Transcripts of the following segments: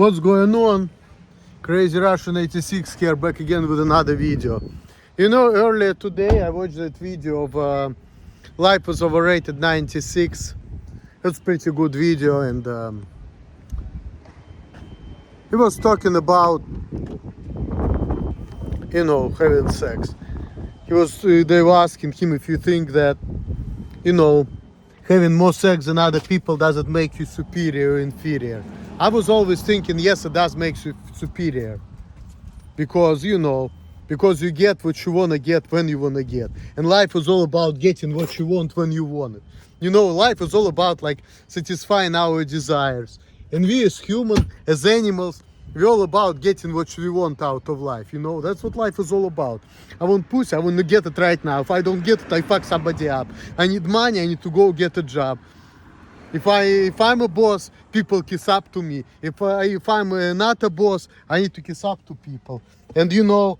What's going on? Crazy Russian 86 here, back again with another video. You know, earlier today I watched that video of Life was Overrated 96. It's pretty good video, and he was talking about, you know, having sex. They were asking him if you think that, you know, having more sex than other people, does it make you superior or inferior? I was always thinking, yes, it does make you superior. Because, you know, because you get what you want to get when you want to get. And life is all about getting what you want when you want it. You know, life is all about like satisfying our desires. And we as humans, as animals, we're all about getting what we want out of life, you know? That's what life is all about. I want pussy, I want to get it right now. If I don't get it, I fuck somebody up. I need money, I need to go get a job. If I'm a boss, people kiss up to me. If I'm not a boss, I need to kiss up to people. And you know,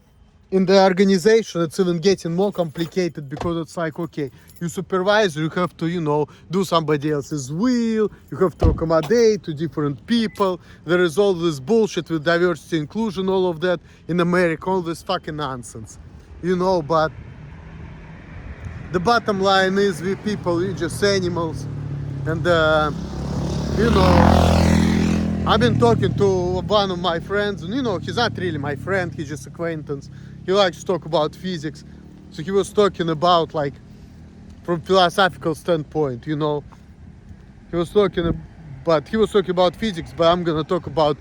in the organization, it's even getting more complicated because it's like, okay, you supervisor, you have to, you know, do somebody else's will, you have to accommodate to different people. There is all this bullshit with diversity, inclusion, all of that in America, all this fucking nonsense, you know. But the bottom line is, we people, we're just animals. And, you know, I've been talking to one of my friends, and you know, he's not really my friend, he's just acquaintance. He likes to talk about physics. So he was talking about, like, from philosophical standpoint, you know. He was talking about physics, but I'm gonna talk about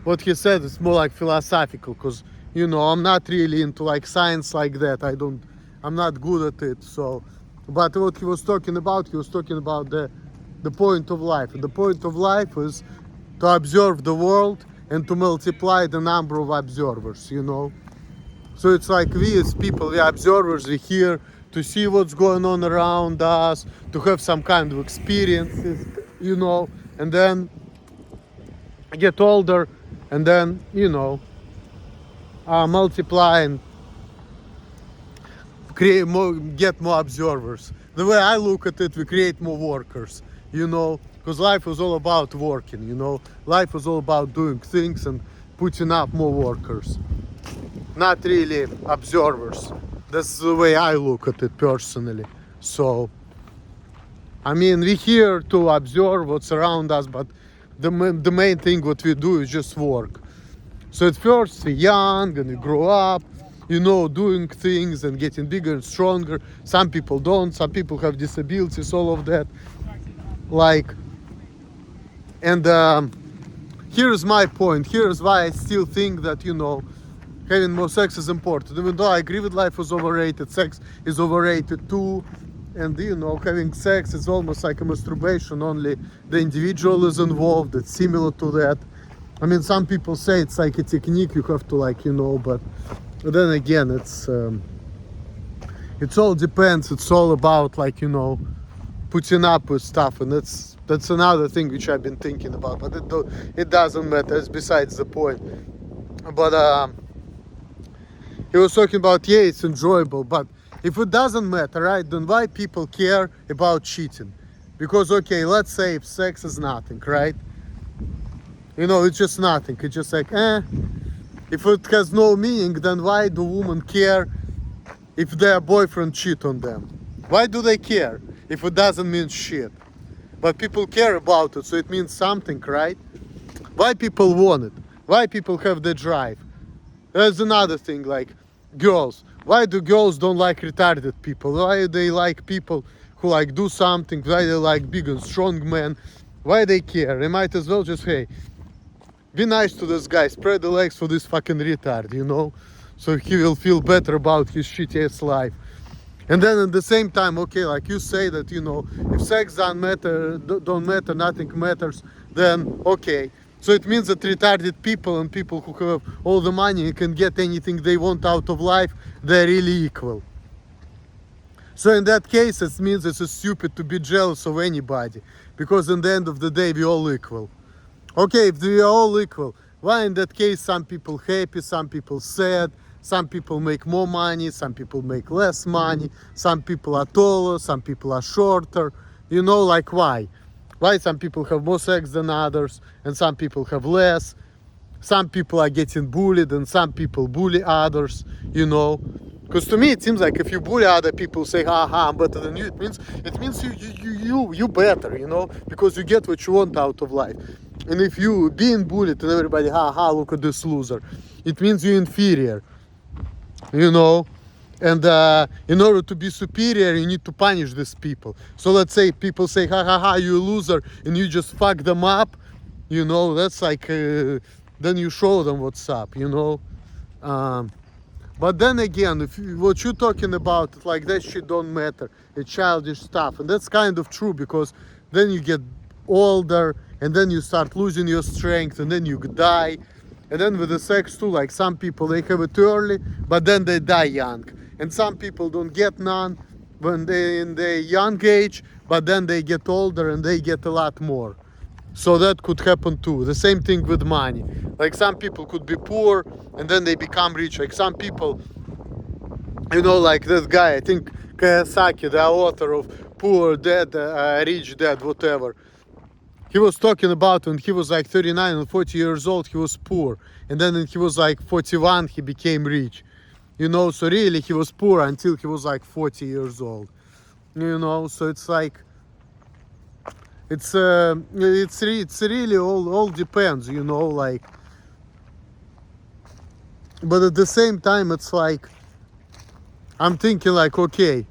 what he said. It's more like philosophical, because, you know, I'm not really into like science like that. I'm not good at it. So, but what he was talking about the point of life. And the point of life is to observe the world and to multiply the number of observers, you know. So it's like we as people, we observers, we're here to see what's going on around us, to have some kind of experiences, you know, and then get older, and then, you know, multiply and get more observers. The way I look at it, we create more workers, you know, because life is all about working, you know. Life is all about doing things and putting up more workers, not really observers. That's the way I look at it personally. So, I mean, we're here to observe what's around us, but the main thing what we do is just work. So at first we're young and we grow up, you know, doing things and getting bigger and stronger. Some people don't, some people have disabilities, all of that. Like, and here's my point. Here's why I still think that, you know, having more sex is important. Even though I agree with life is overrated, sex is overrated too. And, you know, having sex is almost like a masturbation, only the individual is involved. It's similar to that. I mean, some people say it's like a technique, you have to, like, you know, but then again, it's all depends. It's all about, like, you know, putting up with stuff. And that's another thing which I've been thinking about, but it doesn't matter. It's besides the point. But he was talking about, yeah, it's enjoyable, but if it doesn't matter, right, then why people care about cheating? Because, okay, let's say if sex is nothing, right? You know, it's just nothing. It's just like, If it has no meaning, then why do women care if their boyfriend cheat on them? Why do they care if it doesn't mean shit? But people care about it, so it means something, right? Why people want it? Why people have the drive? There's another thing, like girls. Why do girls don't like retarded people? Why they like people who like do something? Why they like big and strong men? Why they care? They might as well just, hey, be nice to this guy, spread the legs for this fucking retard, you know? So he will feel better about his shitty ass life. And then at the same time, okay, like you say that, you know, if sex don't matter, nothing matters, then okay. So it means that retarded people and people who have all the money and can get anything they want out of life, they're really equal. So in that case, it means it's stupid to be jealous of anybody, because in the end of the day, we're all equal. Okay, if we are all equal, why in that case some people happy, some people sad, some people make more money, some people make less money, some people are taller, some people are shorter, you know, like why? Why some people have more sex than others and some people have less? some people are getting bullied and some people bully others, you know. Because to me it seems like if you bully other people, say ha I'm better than you, it means you better, you know, because you get what you want out of life. And if you being bullied and everybody look at this loser, it means you're inferior, you know. And in order to be superior, you need to punish these people. So let's say people say you a loser, and you just fuck them up, you know. That's like then you show them what's up, you know. But then again, if what you're talking about, like that shit don't matter. It's childish stuff, and that's kind of true, because then you get older, and then you start losing your strength, and then you die. And then with the sex too, like some people they have it early, but then they die young, and some people don't get none when they in their young age, but then they get older and they get a lot more. So that could happen too. The same thing with money. Like some people could be poor and then they become rich. Like some people, you know, like that guy, I think Kiyosaki, the author of Poor Dad, Rich Dad, whatever. He was talking about when he was like 39 and 40 years old, he was poor. And then when he was like 41, he became rich. You know, so really he was poor until he was like 40 years old. You know, so it's like, it's really all depends, you know, like. But at the same time, it's like, I'm thinking like, okay,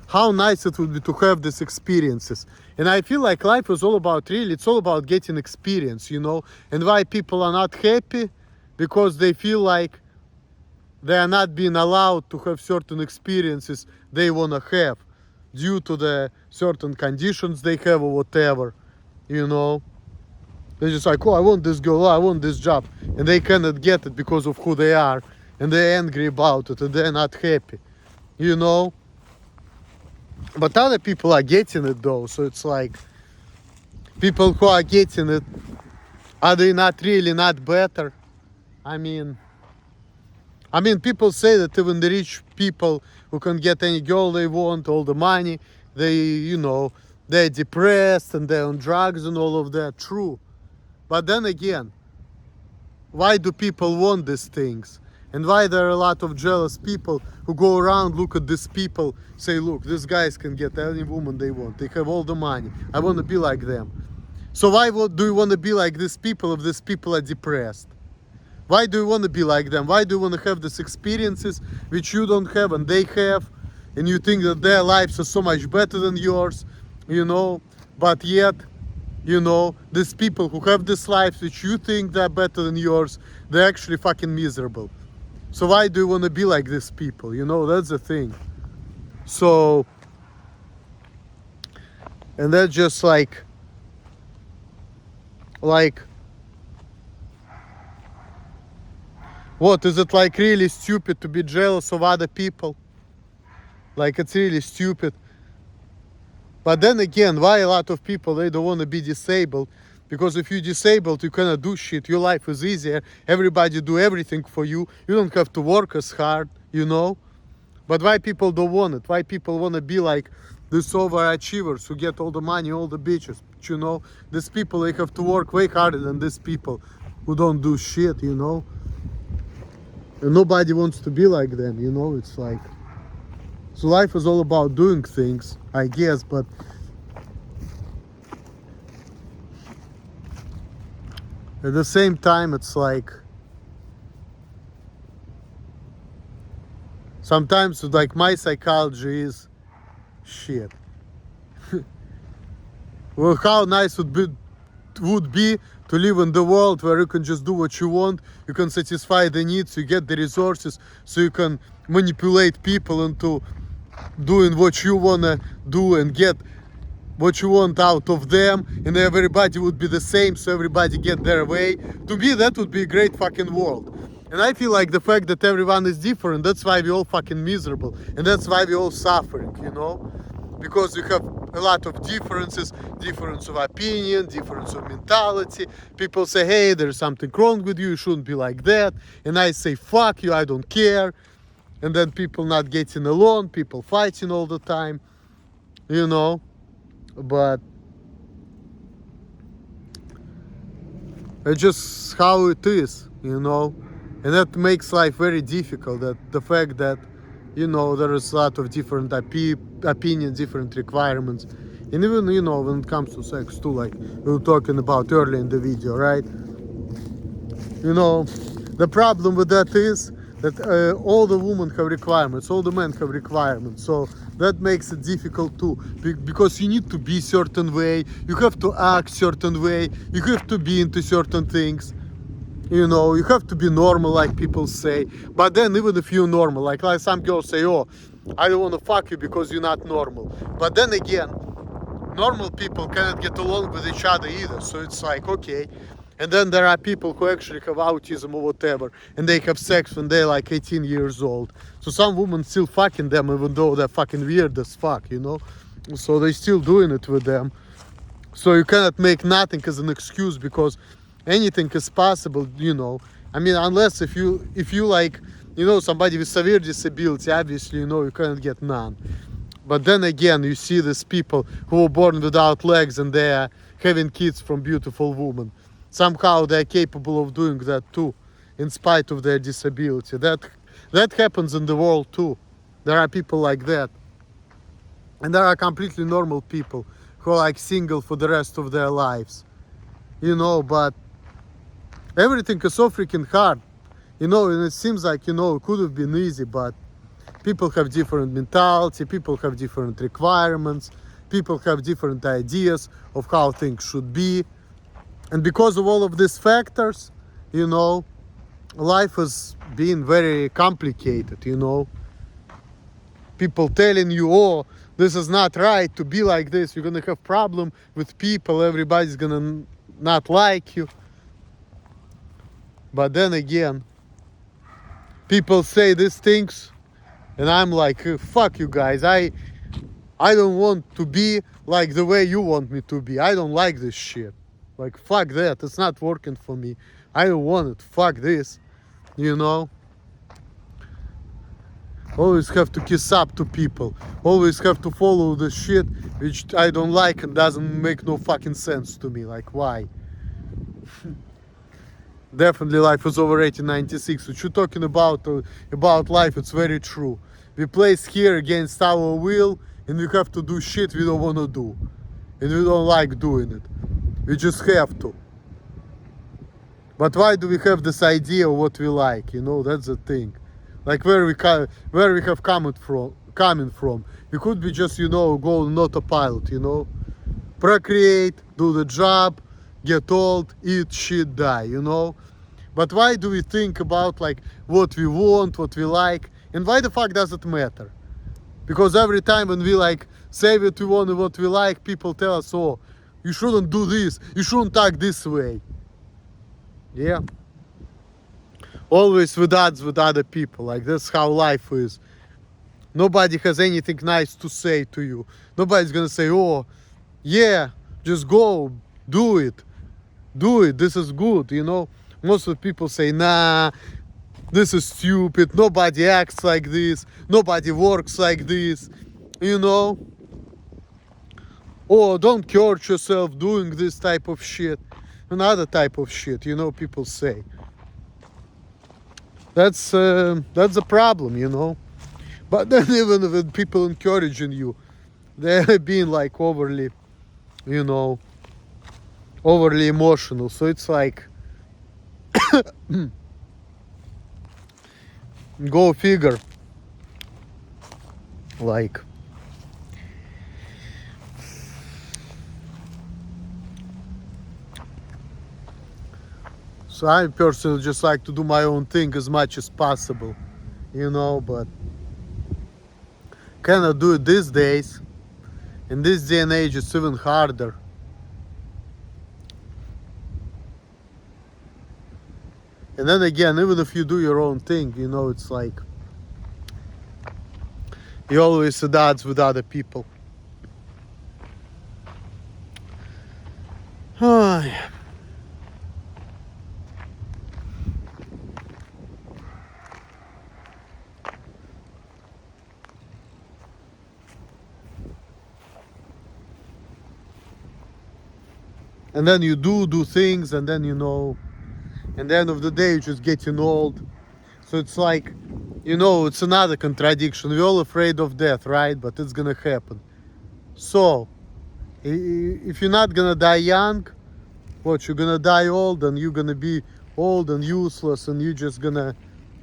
how nice it would be to have these experiences. And I feel like life is all about, really, it's all about getting experience, you know. And why people are not happy? Because they feel like they are not being allowed to have certain experiences they want to have due to the certain conditions they have or whatever, you know. They're just like, oh, I want this girl, oh, I want this job. And they cannot get it because of who they are. And they're angry about it and they're not happy, you know. But other people are getting it though. So it's like, people who are getting it, are they not really not better? I mean, people say that even the rich people who can get any girl they want, all the money, they, you know, they're depressed and they're on drugs and all of that. True. But then again, why do people want these things? And why there are a lot of jealous people who go around, look at these people, say, look, these guys can get any woman they want. They have all the money. I want to be like them. So why do you want to be like these people if these people are depressed? Why do you want to be like them? Why do you want to have these experiences which you don't have and they have? And you think that their lives are so much better than yours, you know? But yet, you know, these people who have this life which you think they're better than yours, they're actually fucking miserable. So why do you want to be like these people? You know, that's the thing. So, and that's just like, what, is it like really stupid to be jealous of other people? Like, it's really stupid. But then again, why a lot of people, they don't want to be disabled? Because if you're disabled, you cannot do shit. Your life is easier. Everybody do everything for you. You don't have to work as hard, you know? But why people don't want it? Why people want to be like these overachievers who get all the money, all the bitches? But, you know, these people, they have to work way harder than these people who don't do shit, you know? And nobody wants to be like them, you know? It's like, so life is all about doing things, I guess, but at the same time, it's like, sometimes like my psychology is shit. Well, how nice would be to live in the world where you can just do what you want, you can satisfy the needs, you get the resources, so you can manipulate people into doing what you want to do and get what you want out of them, and everybody would be the same, so everybody get their way. To me, that would be a great fucking world. And I feel like the fact that everyone is different, that's why we're all fucking miserable, and that's why we're all suffering, you know? Because you have a lot of differences, difference of opinion, difference of mentality. People say, hey, there's something wrong with you, you shouldn't be like that. And I say, fuck you, I don't care. And then people not getting along, people fighting all the time, you know? But It's just how it is, you know. And that makes life very difficult. That the fact that, you know, there is a lot of different opinions, different requirements. And even, you know, when it comes to sex too, like we were talking about earlier in the video, right? You know, the problem with that is that all the women have requirements, all the men have requirements. So that makes it difficult too, because you need to be certain way, you have to act certain way, you have to be into certain things. You know, you have to be normal, like people say. But then, even if you're normal, like some girls say, "Oh, I don't want to fuck you because you're not normal." But then again, normal people cannot get along with each other either. So it's like, okay. And then there are people who actually have autism or whatever, and they have sex when they're like 18 years old. So some women still fucking them, even though they're fucking weird as fuck, you know. So they still doing it with them. So you cannot make nothing as an excuse, because anything is possible, you know. I mean, unless if you like, you know, somebody with severe disability, obviously, you know, you cannot get none. But then again, you see these people who were born without legs and they are having kids from beautiful women. Somehow they're capable of doing that too, in spite of their disability. That happens in the world too. There are people like that. And there are completely normal people who are like single for the rest of their lives. You know, but everything is so freaking hard. You know, and it seems like, you know, it could have been easy, but people have different mentality, people have different requirements, people have different ideas of how things should be. And because of all of these factors, you know, life is being very complicated, you know. People telling you, oh, this is not right to be like this, you're gonna have problem with people, everybody's gonna not like you. But then again, people say these things, and I'm like, fuck you guys, I don't want to be like the way you want me to be. I don't like this shit. Like, fuck that. It's not working for me. I don't want it. Fuck this. You know? Always have to kiss up to people. Always have to follow the shit which I don't like and doesn't make no fucking sense to me. Like, why? Definitely life is overrated 96. What you're talking about life, it's very true. We place here against our will, and we have to do shit we don't want to do. And we don't like doing it. We just have to. But why do we have this idea of what we like? You know, that's the thing. Like where we have coming from. We could be just, you know, go on autopilot, you know. Procreate, do the job, get old, eat shit, die, you know. But why do we think about like what we want, what we like, and why the fuck does it matter? Because every time when we like say what we want and what we like, people tell us, oh, you shouldn't do this, you shouldn't act this way. Yeah. Always with odds with other people. Like that's how life is. Nobody has anything nice to say to you. Nobody's gonna say, oh, yeah, just go, do it. Do it, this is good, you know. Most of the people say, nah, this is stupid, nobody acts like this, nobody works like this, you know. Oh, don't hurt yourself doing this type of shit. Another type of shit, you know, people say. That's a problem, you know. But then even with people encouraging you, they're being like overly, you know, overly emotional. So it's like, go figure. Like, so I personally just like to do my own thing as much as possible, you know, but cannot do it these days. In this day and age, it's even harder. And then again, even if you do your own thing, you know, it's like you always at odds with other people. And then you do things, and then, you know, at the end of the day, you're just getting old. So it's like, you know, it's another contradiction. We're all afraid of death, right? But it's gonna happen. So, if you're not gonna die young, what, you're gonna die old, and you're gonna be old and useless, and you're just gonna,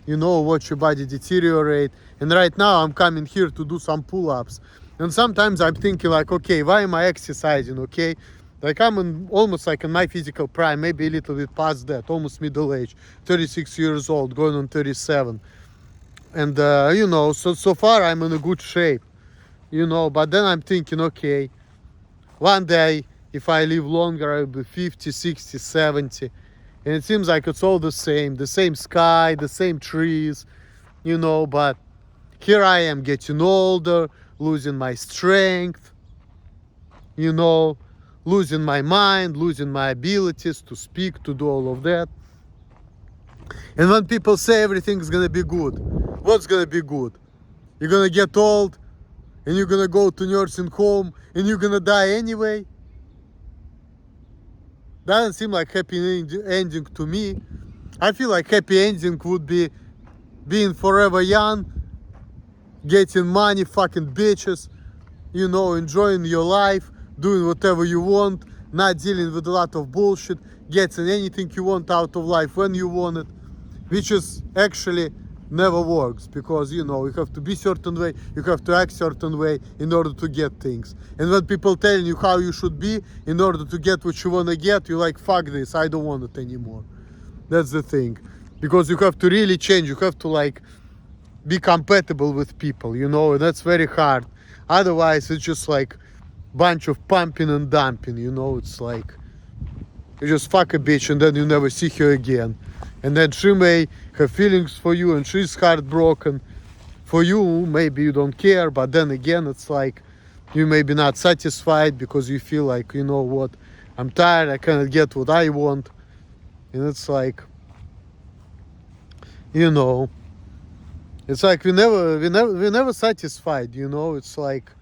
you know, watch your body deteriorate. And right now I'm coming here to do some pull-ups, and sometimes I'm thinking like, okay, why am I exercising? Okay, like I'm almost like in my physical prime, maybe a little bit past that, almost middle age, 36 years old, going on 37. And you know, so far I'm in a good shape, you know. But then I'm thinking, okay, one day if I live longer, I'll be 50, 60, 70. And it seems like it's all the same sky, the same trees, you know. But here I am getting older, losing my strength, you know, losing my mind, losing my abilities to speak, to do all of that. And when people say everything's gonna be good, what's gonna be good? You're gonna get old and you're gonna go to nursing home and you're gonna die anyway? Doesn't seem like happy ending to me. I feel like happy ending would be being forever young, getting money, fucking bitches, you know, enjoying your life, doing whatever you want, not dealing with a lot of bullshit, getting anything you want out of life when you want it, which is actually never works, because, you know, you have to be certain way, you have to act certain way in order to get things. And when people telling you how you should be in order to get what you want to get, you're like, fuck this, I don't want it anymore. That's the thing. Because you have to really change, you have to like be compatible with people, you know, and that's very hard. Otherwise it's just like bunch of pumping and dumping, you know. It's like you just fuck a bitch and then you never see her again. And then she may have feelings for you and she's heartbroken. For you, maybe you don't care, but then again, it's like you may be not satisfied because you feel like, you know what, I'm tired, I cannot get what I want. And it's like, you know, it's like we never satisfied, you know. It's like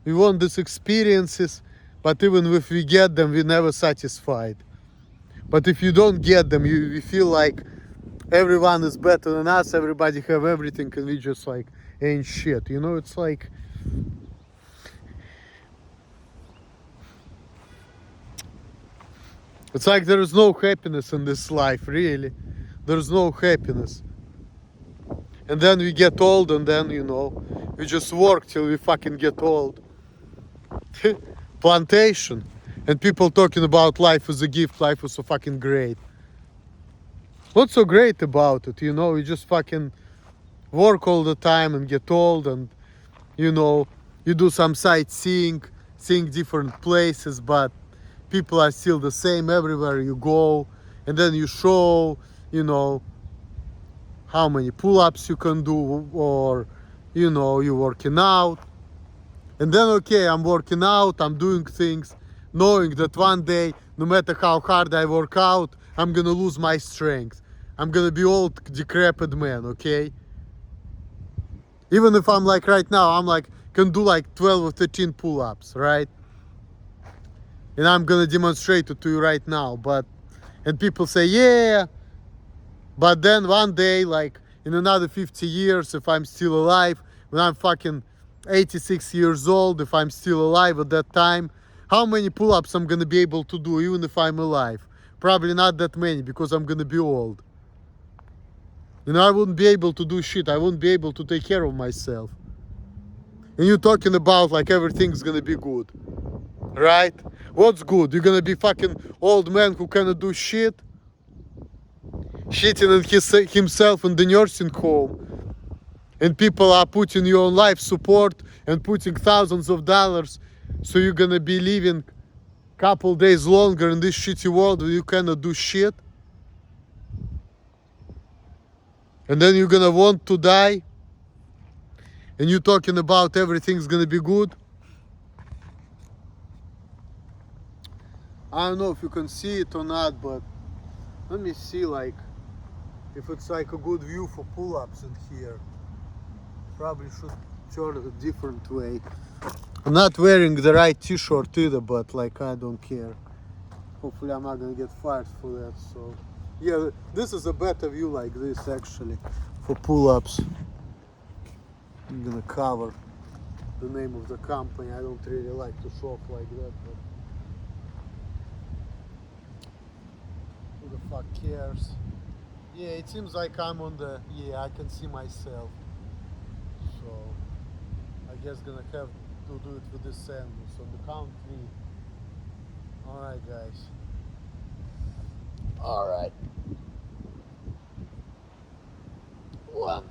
we want these experiences, but even if we get them, we're never satisfied. But if you don't get them, you feel like everyone is better than us, everybody have everything, and we just like ain't shit, you know. It's like, it's like there is no happiness in this life, really. There's no happiness. And then we get old, and then, you know, we just work till we fucking get old. Plantation. And people talking about life is a gift, life is so fucking great. What's so great about it, you know? You just fucking work all the time and get old, and, you know, you do some sightseeing, seeing different places, but people are still the same everywhere you go. And then you show, you know, how many pull-ups you can do, or, you know, you're working out. And then, okay, I'm working out, I'm doing things, knowing that one day, no matter how hard I work out, I'm gonna lose my strength. I'm gonna be old, decrepit man, okay? Even if I'm like right now, I'm like, can do like 12 or 13 pull-ups, right? And I'm gonna demonstrate it to you right now, but, and people say, yeah, but then one day, like in another 50 years, if I'm still alive, when I'm fucking 86 years old, if I'm still alive at that time, how many pull-ups I'm gonna be able to do even if I'm alive? Probably not that many, because I'm gonna be old. You know, I wouldn't be able to do shit. I wouldn't be able to take care of myself. And you're talking about like everything's gonna be good, right? What's good? You're gonna be fucking old man who cannot do shit? Shitting on himself in the nursing home. And people are putting you on life support and putting thousands of dollars, so you're gonna be living couple days longer in this shitty world where you cannot do shit. And then you're gonna want to die, and you're talking about everything's gonna be good. I don't know if you can see it or not, but let me see, like, if it's like a good view for pull-ups in here. Probably should turn it a different way. I'm not wearing the right t-shirt either, but like I don't care. Hopefully I'm not gonna get fired for that. So yeah, this is a better view like this actually for pull-ups. I'm gonna cover the name of the company. I don't really like to shop like that, but who the fuck cares? Yeah, it seems like I'm on the, yeah, I can see myself. So I guess gonna have to do it with this angle. So the count 3. Alright guys. Alright. 1.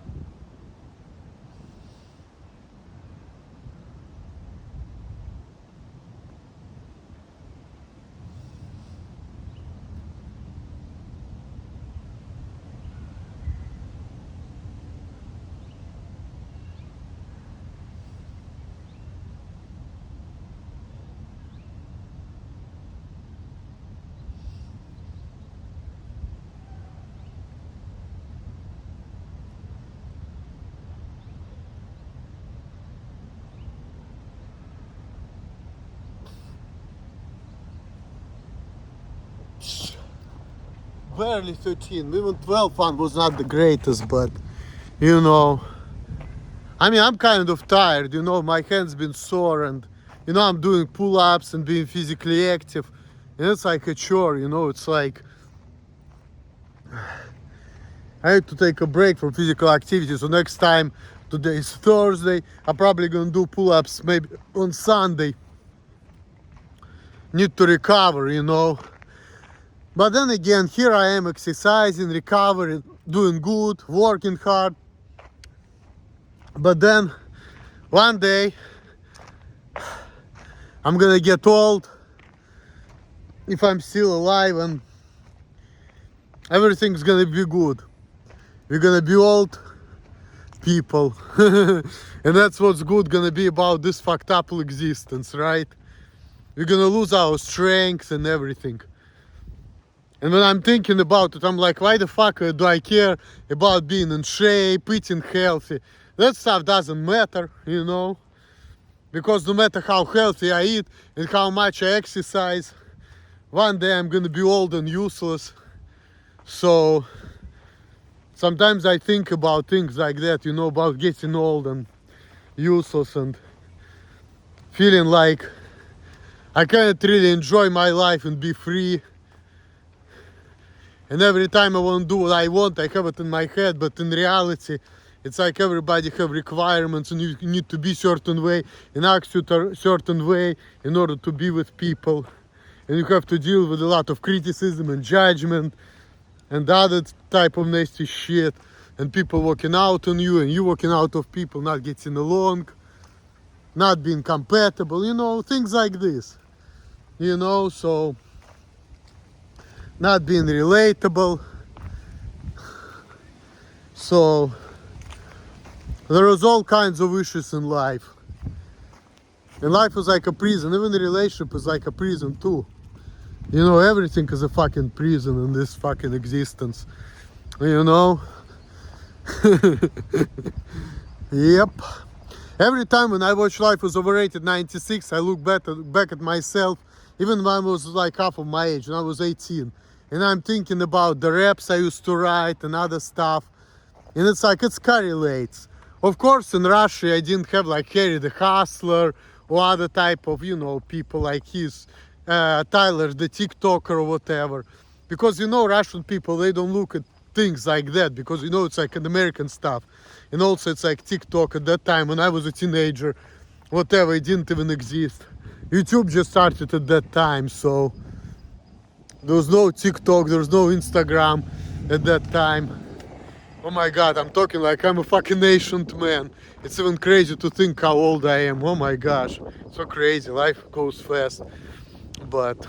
Barely 13. Even 12 one was not the greatest, but you know, I mean, I'm kind of tired, you know, my hand's been sore and, you know, I'm doing pull-ups and being physically active. And it's like a chore, you know, it's like, I had to take a break from physical activity. So next time, today is Thursday, I'm probably gonna do pull-ups maybe on Sunday. Need to recover, you know. But then again, here I am exercising, recovering, doing good, working hard. But then one day I'm gonna get old, if I'm still alive, and everything's gonna be good. We're gonna be old people. And that's what's good gonna be about this fucked up existence, right? We're gonna lose our strength and everything. And when I'm thinking about it, I'm like, why the fuck do I care about being in shape, eating healthy? That stuff doesn't matter, you know? Because no matter how healthy I eat and how much I exercise, one day I'm gonna be old and useless. So sometimes I think about things like that, you know, about getting old and useless and feeling like I can't really enjoy my life and be free. And every time I want to do what I want, I have it in my head, but in reality, it's like everybody have requirements and you need to be certain way and act certain way in order to be with people. And you have to deal with a lot of criticism and judgment and other type of nasty shit. And people walking out on you and you walking out of people, not getting along, not being compatible, you know, things like this. You know, so not being relatable. So there is all kinds of issues in life. And life is like a prison. Even the relationship is like a prison too. You know, everything is a fucking prison in this fucking existence. You know? Yep. Every time when I watch Life is Overrated 96, I look back at myself, even when I was like half of my age, when I was 18. And I'm thinking about the raps I used to write and other stuff. And it's like, it correlates. Of course, in Russia, I didn't have like Harry the Hustler or other type of, you know, people like Tyler the TikToker or whatever. Because, you know, Russian people, they don't look at things like that because, you know, it's like an American stuff. And also it's like TikTok at that time when I was a teenager, whatever, it didn't even exist. YouTube just started at that time, so there was no TikTok, there was no Instagram at that time. Oh my god, I'm talking like I'm a fucking ancient man. It's even crazy to think how old I am. Oh my gosh, so crazy. Life goes fast. But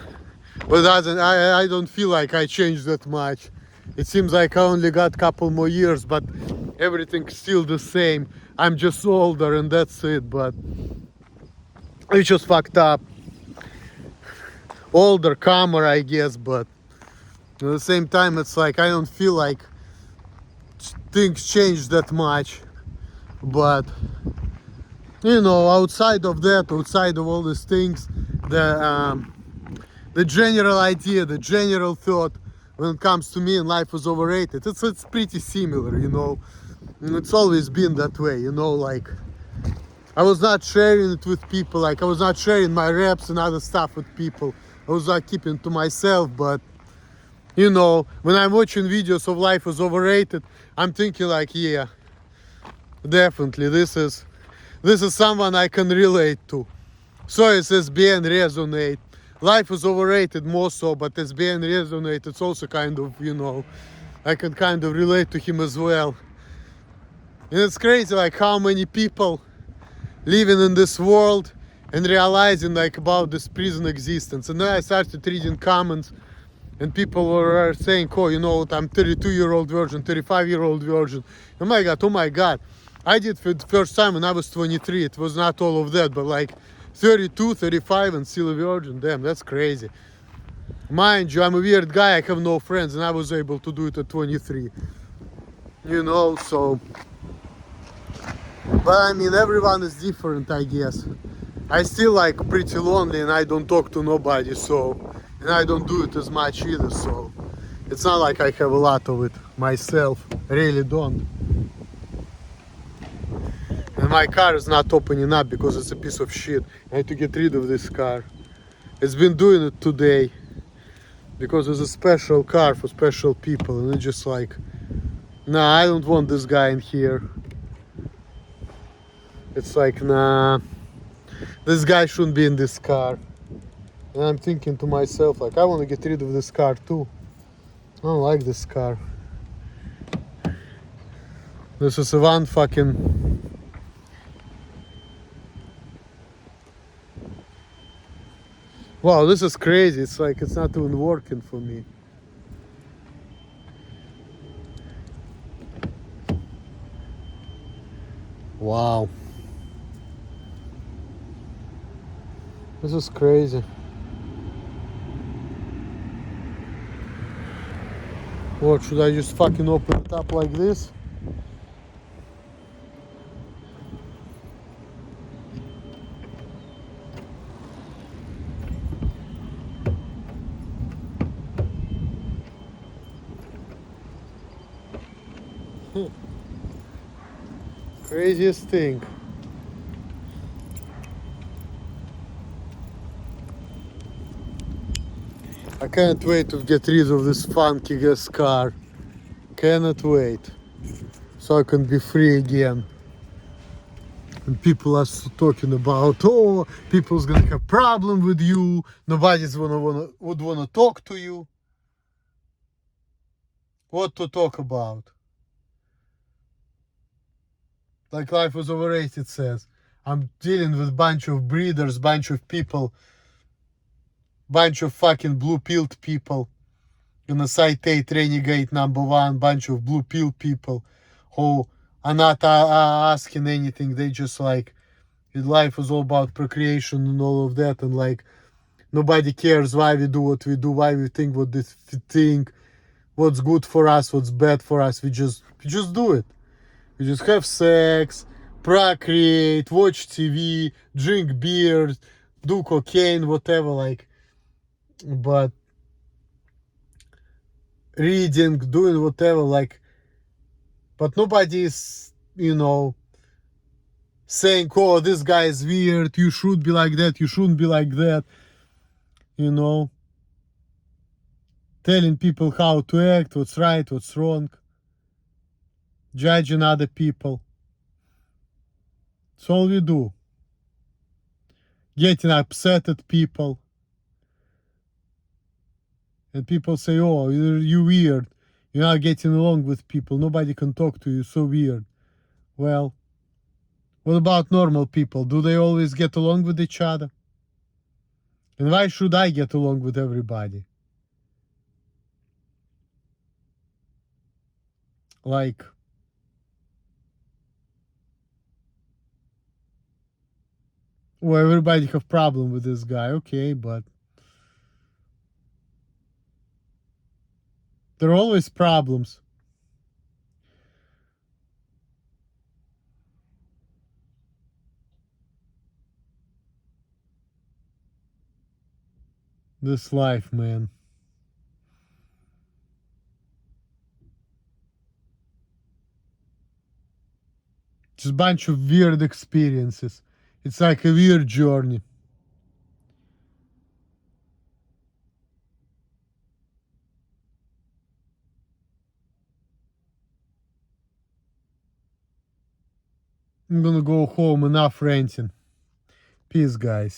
I don't feel like I changed that much. It seems like I only got a couple more years, but everything's still the same. I'm just older and that's it, but it's just fucked up. Older, calmer, I guess, but at the same time, it's like I don't feel like things change that much. But you know, outside of that, outside of all these things, the um, the general idea, the general thought when it comes to me and life is overrated, it's pretty similar, you know. And it's always been that way, you know, like I was not sharing it with people, like I was not sharing my reps and other stuff with people. I was like keeping to myself, but you know, when I'm watching videos of life is overrated, I'm thinking like, yeah, definitely this is someone I can relate to. So it's SBN resonate. Life is overrated more so, but SBN resonate. It's also kind of, you know, I can kind of relate to him as well. And it's crazy like how many people living in this world and realizing like about this prison existence. And then I started reading comments and people were saying, oh, you know what, I'm 32-year-old virgin, 35-year-old virgin. Oh my God, oh my God. I did for the first time when I was 23. It was not all of that, but like 32, 35 and still a virgin. Damn, that's crazy. Mind you, I'm a weird guy. I have no friends and I was able to do it at 23. You know, so... But I mean, everyone is different, I guess. I still like pretty lonely and I don't talk to nobody, so... And I don't do it as much either, so... It's not like I have a lot of it myself. I really don't. And my car is not opening up because it's a piece of shit. I had to get rid of this car. It's been doing it today. Because it's a special car for special people. And it's just like... Nah, I don't want this guy in here. It's like, nah... This guy shouldn't be in this car. And I'm thinking to myself, like, I want to get rid of this car too. I don't like this car. This is one fucking... Wow, this is crazy. It's like, it's not even working for me. Wow. This is crazy. What, should I just fucking open it up like this? Craziest thing. I can't wait to get rid of this funky ass car. Cannot wait. So I can be free again. And people are talking about, oh, people's gonna have problem with you. Nobody's would wanna talk to you. What to talk about? Like life was overrated says. I'm dealing with bunch of breeders, bunch of people, bunch of fucking blue-pilled people. Gonna citate Renegade #1, bunch of blue-pilled people who are not asking anything. They just like, life is all about procreation and all of that, and like nobody cares why we do what we do, why we think what this thing, what's good for us, what's bad for us. We just do it. We just have sex, procreate, watch TV, drink beer, do cocaine, whatever, like. But reading, doing whatever, like. But nobody is, you know, saying, oh, this guy is weird, you should be like that, you shouldn't be like that, you know. Telling people how to act, what's right, what's wrong. Judging other people. That's all we do. Getting upset at people. And people say, oh, you're weird. You're not getting along with people. Nobody can talk to you. So weird. Well, what about normal people? Do they always get along with each other? And why should I get along with everybody? Like, well, everybody have problem with this guy. Okay, but there are always problems. This life, man. Just a bunch of weird experiences. It's like a weird journey. I'm gonna go home, enough ranting. Peace, guys.